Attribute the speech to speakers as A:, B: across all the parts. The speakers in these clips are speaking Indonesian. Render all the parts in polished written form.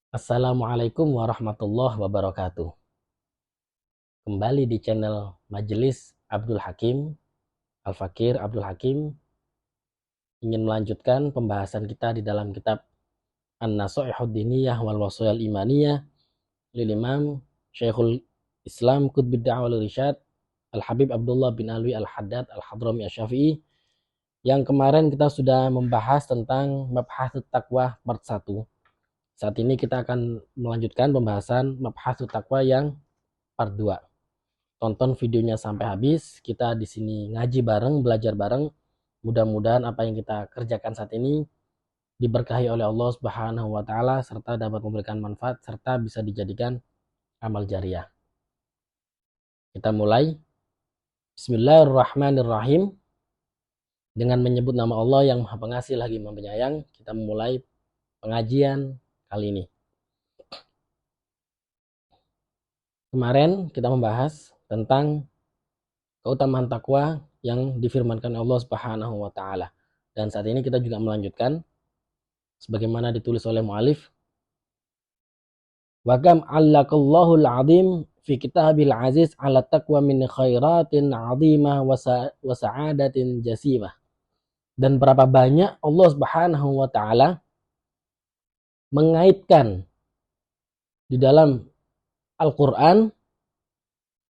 A: Assalamualaikum warahmatullahi wabarakatuh. Kembali di channel Majelis Abdul Hakim, Al-Fakir Abdul Hakim, ingin melanjutkan pembahasan kita di dalam kitab An-Nasaihud Diniyah wal Wasayil Imaniyah lil Imam Syekhul Islam Qutbid Da'wah wal Irsyad Al-Habib Abdullah bin Alwi Al-Haddad Al-Hadrami Asy-Syafi'i. Yang kemarin kita sudah membahas tentang Mabhatsut Taqwa part 1. Saat ini kita akan melanjutkan pembahasan Mabhatsut Taqwa yang part 2. Tonton videonya sampai habis. Kita di sini ngaji bareng, belajar bareng. Mudah-mudahan apa yang kita kerjakan saat ini diberkahi oleh Allah Subhanahu wa taala serta dapat memberikan manfaat serta bisa dijadikan amal jariah. Kita mulai. Bismillahirrahmanirrahim. Dengan menyebut nama Allah yang Maha Pengasih lagi Maha Penyayang, kita memulai pengajian kali ini. Kemarin kita membahas tentang keutamaan takwa yang difirmankan Allah Subhanahu wa taala. Dan saat ini kita juga melanjutkan sebagaimana ditulis oleh mu'alif. Wa kam 'allaqallahu al-'azim fi kitabil aziz 'ala taqwa min khairatin 'azimah wa sa'adatin jasimah. Dan berapa banyak Allah Subhanahu wa taala mengaitkan di dalam Al-Qur'an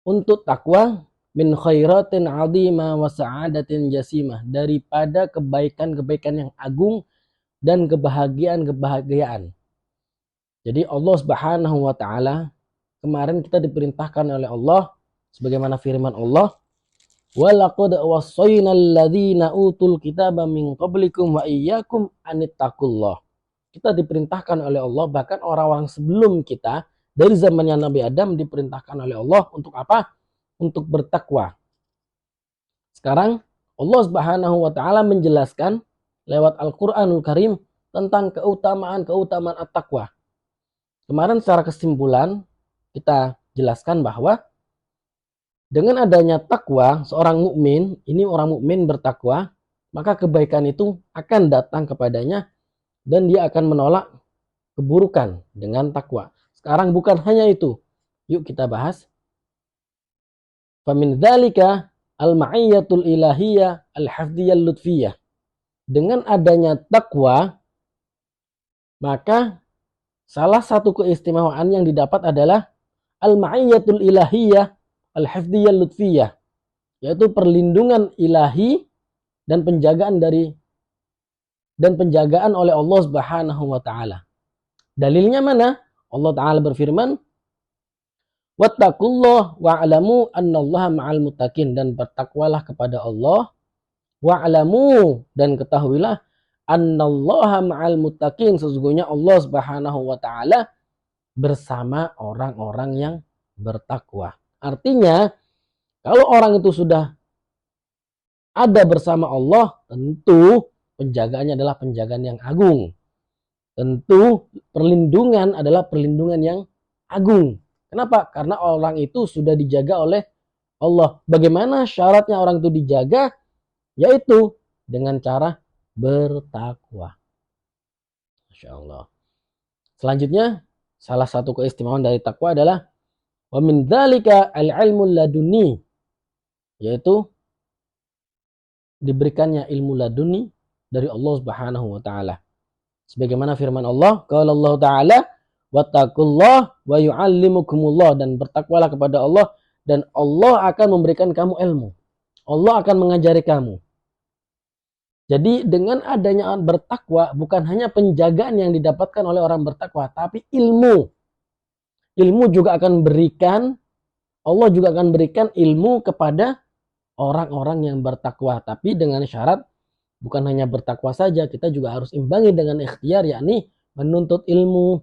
A: untuk takwa min khairatin 'azimah wa sa'adatin jasimah, daripada kebaikan-kebaikan yang agung dan kebahagiaan-kebahagiaan. Jadi Allah Subhanahu wa taala, kemarin kita diperintahkan oleh Allah sebagaimana firman Allah, wa laqad wasaynal ladzina utul kitaba min qablikum wa iyyakum anittaqullah. Kita diperintahkan oleh Allah, bahkan orang-orang sebelum kita dari zamannya Nabi Adam diperintahkan oleh Allah untuk apa? Untuk bertakwa. Sekarang Allah Subhanahu wa taala menjelaskan lewat Al-Qur'anul Karim tentang keutamaan-keutamaan at-taqwa. Kemarin secara kesimpulan kita jelaskan bahwa dengan adanya takwa seorang mukmin, ini orang mukmin bertakwa, maka kebaikan itu akan datang kepadanya dan dia akan menolak keburukan dengan takwa. Sekarang bukan hanya itu. Yuk kita bahas. Famin dzalika al-ma'iyyatul ilahiyah al-hafdhiyah lutfiyah. Dengan adanya takwa, maka salah satu keistimewaan yang didapat adalah al-ma'iyyatul ilahiyah al-hafdhiyah lutfiyah, yaitu perlindungan ilahi dan penjagaan oleh Allah Subhanahu wa taala. Dalilnya mana? Allah taala berfirman, wattaqullah wa'lamu annallaha ma'al muttaqin, dan bertakwalah kepada Allah, wa'lamu, dan ketahuilah, annallaha ma'al muttaqin, sesungguhnya Allah Subhanahu wa taala bersama orang-orang yang bertakwa. Artinya, kalau orang itu sudah ada bersama Allah, tentu penjagaannya adalah penjagaan yang agung. Tentu perlindungan adalah perlindungan yang agung. Kenapa? Karena orang itu sudah dijaga oleh Allah. Bagaimana syaratnya orang itu dijaga? Yaitu dengan cara bertakwa. Masya Allah. Selanjutnya, salah satu keistimewaan dari takwa adalah wa min dzalika al-ilmul laduni, yaitu diberikannya ilmu laduni dari Allah Subhanahu wa taala. Sebagaimana firman Allah, qala Allah taala, wattaqullah wa yu'allimukumullah, dan bertakwalah kepada Allah dan Allah akan memberikan kamu ilmu. Allah akan mengajari kamu. Jadi dengan adanya bertakwa, bukan hanya penjagaan yang didapatkan oleh orang bertakwa, tapi ilmu. Ilmu juga akan berikan, Allah juga akan berikan ilmu kepada orang-orang yang bertakwa. Tapi dengan syarat bukan hanya bertakwa saja, kita juga harus imbangi dengan ikhtiar, yakni menuntut ilmu,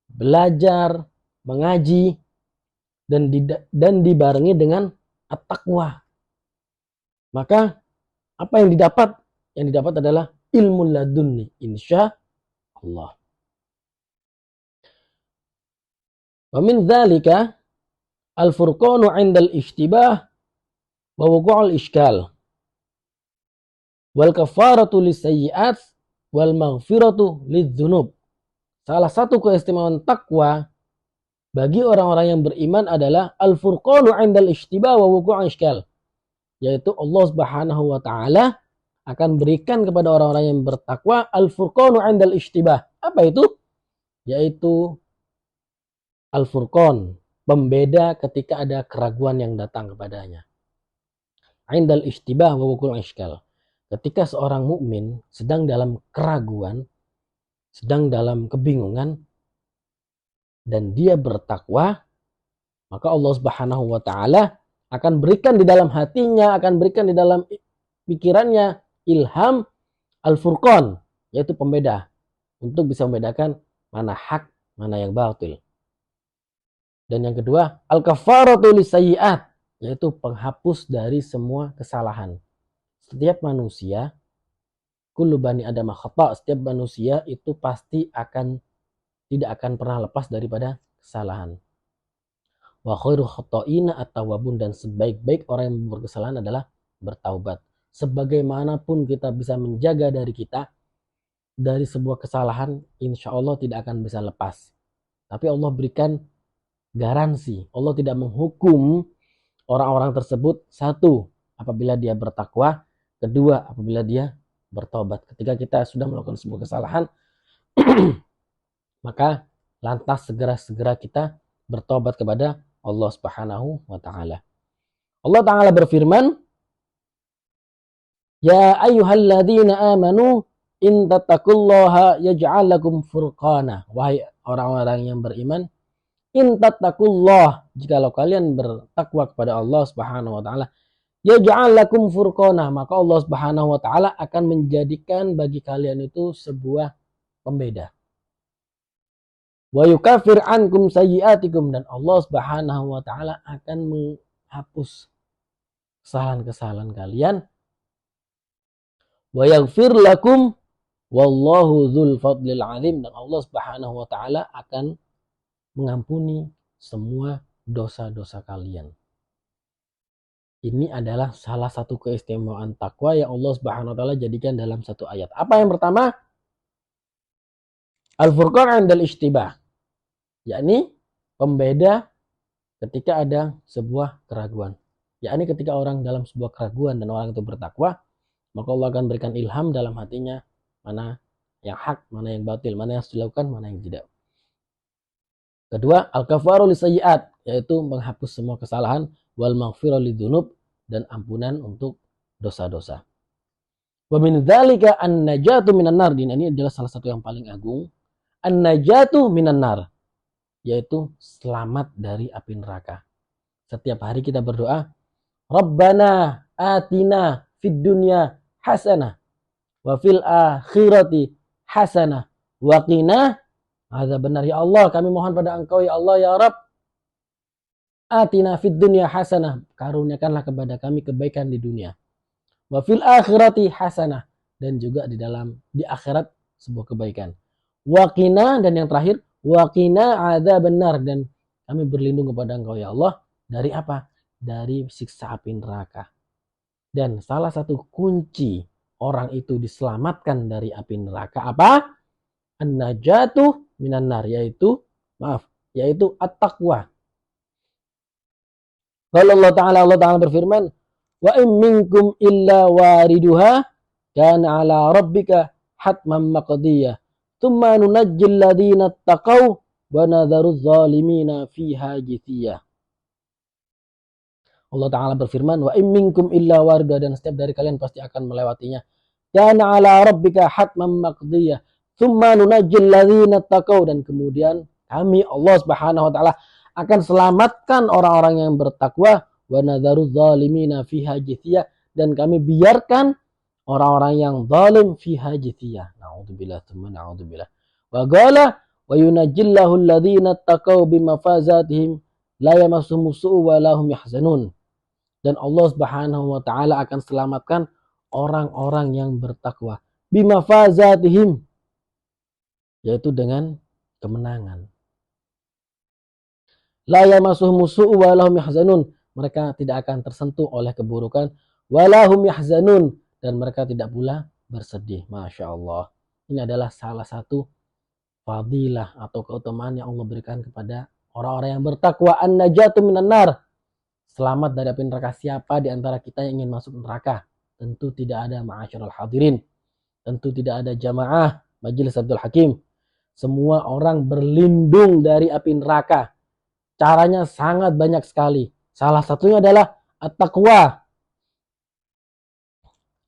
A: belajar, mengaji, dan dibarengi dengan at-taqwa. Maka apa yang didapat? Yang didapat adalah ilmu ladunni, insya Allah. Wa min dzalika al-furqanu 'inda al-ishtibah wa wuqu'ul iskal wal kafaratu lis-sayyi'at wal maghfiratu lidz-dzunub. salah satu keistimewaan takwa bagi orang-orang yang beriman adalah al-furqanu 'indal ishtibah wa wuqu'il iskal, yaitu Allah Subhanahu wa taala akan berikan kepada orang-orang yang bertakwa al-furqanu 'indal ishtibah. Apa itu? Yaitu al-furqan, pembeda ketika ada keraguan yang datang kepadanya. 'Indal ishtibah wa wuqu'il iskal. Ketika seorang mukmin sedang dalam keraguan, sedang dalam kebingungan, dan dia bertakwa, maka Allah Subhanahu wa taala akan berikan di dalam hatinya, akan berikan di dalam pikirannya ilham al-furqan, yaitu pembeda, untuk bisa membedakan mana hak, mana yang batil. Dan yang kedua, al-kafaratu lisayyi'at, yaitu penghapus dari semua kesalahan. Setiap manusia, kullu bani adam khata', setiap manusia itu pasti tidak akan pernah lepas daripada kesalahan. Wa khairu khata'ina at-tawwabun, dan sebaik-baik orang yang berbuat kesalahan adalah bertaubat. Sebagaimanapun kita bisa menjaga dari kita dari sebuah kesalahan, insya Allah tidak akan bisa lepas. Tapi Allah berikan garansi. Allah tidak menghukum orang-orang tersebut, satu, apabila dia bertakwa, kedua, apabila dia bertobat. Ketika kita sudah melakukan sebuah kesalahan, maka lantas segera kita bertobat kepada Allah Subhanahu wa taala. Allah taala berfirman, "Ya ayyuhalladzina amanu in tattaqullaha yaj'al lakum furqana." Wahai orang-orang yang beriman, in tattaqullah, jikalau kalian bertakwa kepada Allah Subhanahu wa taala, yaj'al lakum furqana, maka Allah Subhanahu wa taala akan menjadikan bagi kalian itu sebuah pembeda. Wa yukaffir ankum sayyi'atikum, dan Allah Subhanahu wa taala akan menghapus kesalahan-kesalahan kalian. Wa yaghfir lakum wallahu dzul fadlil 'azim, dan Allah Subhanahu wa taala akan mengampuni semua dosa-dosa kalian. Ini adalah salah satu keistimewaan takwa yang Allah Subhanahu wa taala jadikan dalam satu ayat. Apa yang pertama? Al-furqan 'indal ishtibah, yakni pembeda ketika ada sebuah keraguan. Yakni ketika orang dalam sebuah keraguan dan orang itu bertakwa, maka Allah akan berikan ilham dalam hatinya mana yang hak, mana yang batil, mana yang harus dilakukan, mana yang tidak. Kedua, al-kafaru lisayyi'at, yaitu menghapus semua kesalahan, wal maghfirah lidzunub, dan ampunan untuk dosa-dosa. Wa min dzalika an-najatu minan nar, ini adalah salah satu yang paling agung. An-najatu minan nar, yaitu selamat dari api neraka. Setiap hari kita berdoa, Rabbana atina fid dunya hasanah wa fil akhirati hasanah wa qina adzabannar. Ya Allah, kami mohon pada Engkau ya Allah ya Rabb, atina fid dunya hasanah, karuniakanlah kepada kami kebaikan di dunia. Wa fil akhirati hasanah, dan juga di akhirat sebuah kebaikan. Wa qina, dan yang terakhir wa qina adzabannar, dan kami berlindung kepada Engkau ya Allah dari apa? Dari siksa api neraka. Dan salah satu kunci orang itu diselamatkan dari api neraka apa? An-najatu minan nar, yaitu at-taqwa. Kalau Allah Ta'ala berfirman, wa in minkum illa wariduha kana ala rabbika hatman maqdiyah thumma nunajjil ladzina taqaw wa nadharu adh-dhalimina fiha jithiyah. Allah Ta'ala berfirman, wa in minkum illa wariduha, dan setiap dari kalian pasti akan melewatinya. Kana ala rabbika hatman maqdiyah thumma nunajjil ladzina taqaw, dan kemudian kami Allah Subhanahu wa taala akan selamatkan orang-orang yang bertakwa, wa nadharu adh-dhalimina fiha jithiyah, dan kami biarkan orang-orang yang zalim fiha jithiyah. Na'udzubillah tsumma na'udzubillah. Wa qala wa yunajjillahu alladhina taqaw bimafazatihim la yamassuhum su'u wa lahum yahzanun. Dan Allah Subhanahu wa taala akan selamatkan orang-orang yang bertakwa bimafazatihim, yaitu dengan kemenangan. La yamassuhum su'u wa lahum yahzanun, mereka tidak akan tersentuh oleh keburukan, wa lahum yahzanun, dan mereka tidak pula bersedih. Masya Allah. Ini adalah salah satu fadilah atau keutamaan yang Allah berikan kepada orang-orang yang bertakwa. An-najatu minan nar, selamat dari api neraka. Siapa di antara kita yang ingin masuk neraka? Tentu tidak ada, ma'asyiral hadirin. Tentu tidak ada jamaah Majelis Abdul Hakim. Semua orang berlindung dari api neraka. Caranya sangat banyak sekali. Salah satunya adalah at-taqwa.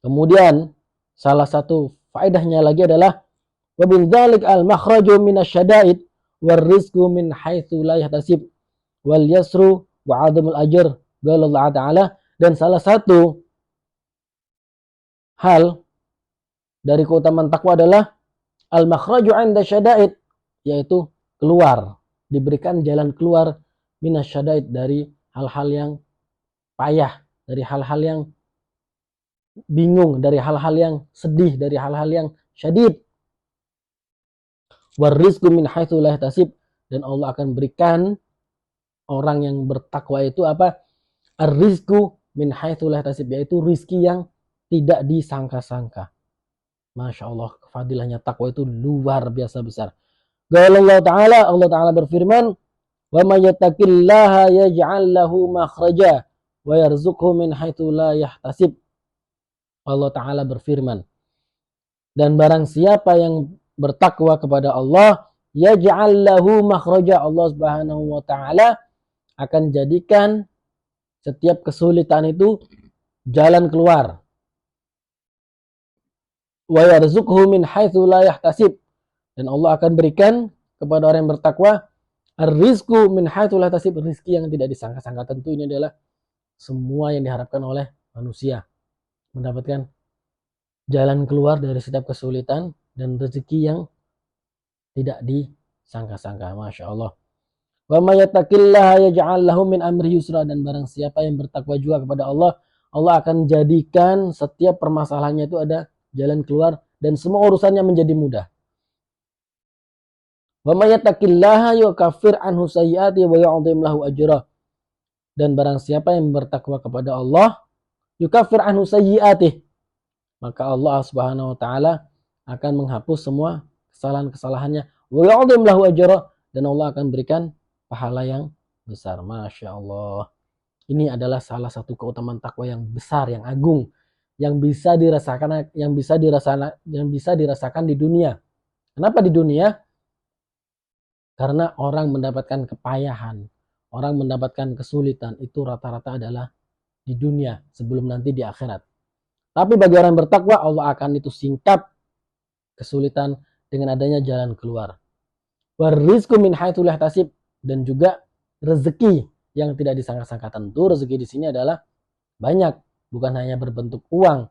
A: Kemudian salah satu faedahnya lagi adalah wa min dzalik al-makhraju minasyada'id war rizqu min haitsu la yahtasib wal yasru wa 'adamul ajr. Qala Allah Ta'ala, dan salah satu hal dari keutamaan takwa adalah al-makhraju 'inda syada'id, yaitu keluar, diberikan jalan keluar minasyada'id, dari hal-hal yang payah, dari hal-hal yang bingung, dari hal-hal yang sedih, dari hal-hal yang syadid. Warizqu min haitsu la yahtasib, dan Allah akan berikan orang yang bertakwa itu apa? Ar-rizqu min haitsu la yahtasib, yaitu rizki yang tidak disangka-sangka. Masya Allah, fadilahnya takwa itu luar biasa besar. Allah Ta'ala berfirman, wa may yattaqillaha yaj'al lahu makhraja wa yarzuqhu min haitsu la yahtasib. Allah Ta'ala berfirman, dan barang siapa yang bertakwa kepada Allah, yaj'al lahu makhraja, Allah Subhanahu wa Ta'ala akan jadikan setiap kesulitan itu jalan keluar. Wa yarzuqhu min haitsu la yahtasib, dan Allah akan berikan kepada orang yang bertakwa ar-rizqu min haitsu la yahtasib, rizki yang tidak disangka-sangka. Tentu ini adalah semua yang diharapkan oleh manusia, mendapatkan jalan keluar dari setiap kesulitan dan rezeki yang tidak disangka-sangka. Masya Allah. Wa may yattaqillaha yaj'al lahu min amri yusra, dan barang siapa yang bertakwa juga kepada Allah, Allah akan jadikan setiap permasalahannya itu ada jalan keluar dan semua urusannya menjadi mudah. Wa may yattaqillaha yukaffir anhu sayyi'ati wa yu'dhim lahu ajra, dan barang siapa yang bertakwa kepada Allah, yukaffir anhu sayyi'ati, maka Allah Subhanahu wa Ta'ala akan menghapus semua kesalahan-kesalahannya. Wa yu'dhim lahu ajra, dan Allah akan berikan pahala yang besar. Masya Allah. Ini adalah salah satu keutamaan takwa yang besar, yang agung, yang bisa dirasakan di dunia. Kenapa di dunia? Karena orang mendapatkan kepayahan, orang mendapatkan kesulitan itu rata-rata adalah di dunia sebelum nanti di akhirat. Tapi bagi orang yang bertakwa, Allah akan itu singkap kesulitan dengan adanya jalan keluar. Warizqu min haitsu la yahtasib, dan juga rezeki yang tidak disangka-sangka. Tentu rezeki di sini adalah banyak, bukan hanya berbentuk uang,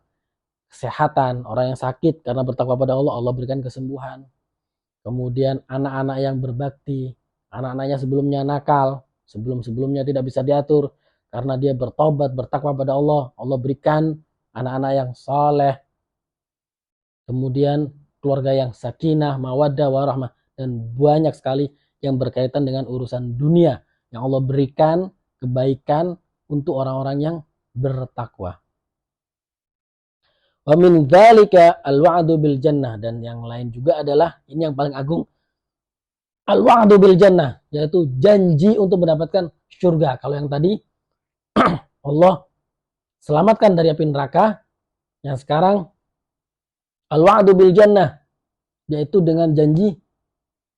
A: kesehatan, orang yang sakit karena bertakwa pada Allah, Allah berikan kesembuhan. Kemudian anak-anak yang berbakti, anak-anaknya sebelumnya nakal, sebelumnya tidak bisa diatur, karena dia bertobat, bertakwa pada Allah, Allah berikan anak-anak yang saleh. Kemudian keluarga yang sakinah, mawaddah, warahmah, dan banyak sekali yang berkaitan dengan urusan dunia yang Allah berikan kebaikan untuk orang-orang yang bertakwa. Wa min dzalika al-wa'du bil jannah, dan yang lain juga adalah ini yang paling agung, al-wa'du bil jannah, yaitu janji untuk mendapatkan surga. Kalau yang tadi Allah selamatkan dari api neraka, yang sekarang al-wa'du bil jannah, yaitu dengan janji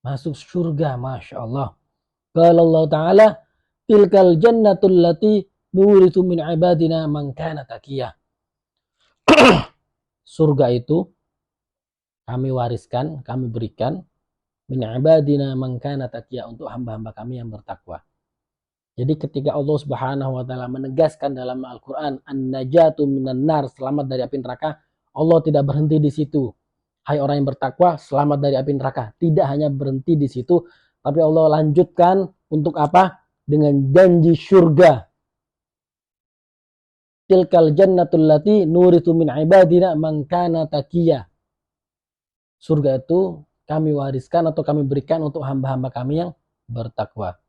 A: masuk surga. Masya Allah. Qala Allah Ta'ala, tilkal jannatul lati nurithu min ibadina man kana taqiyah. Surga itu kami wariskan, kami berikan min ibadina man kana taqiyah, untuk hamba-hamba kami yang bertakwa. Jadi ketika Allah Subhanahu wa Ta'ala menegaskan dalam Al-Qur'an an-najatu minan nar, selamat dari api neraka, Allah tidak berhenti di situ. Hai orang yang bertakwa, selamat dari api neraka. Tidak hanya berhenti di situ, tapi Allah lanjutkan untuk apa? Dengan janji surga. Tilkal jannatul lati nurithu min ibadina man kana taqiyya. Surga itu kami wariskan atau kami berikan untuk hamba-hamba kami yang bertakwa.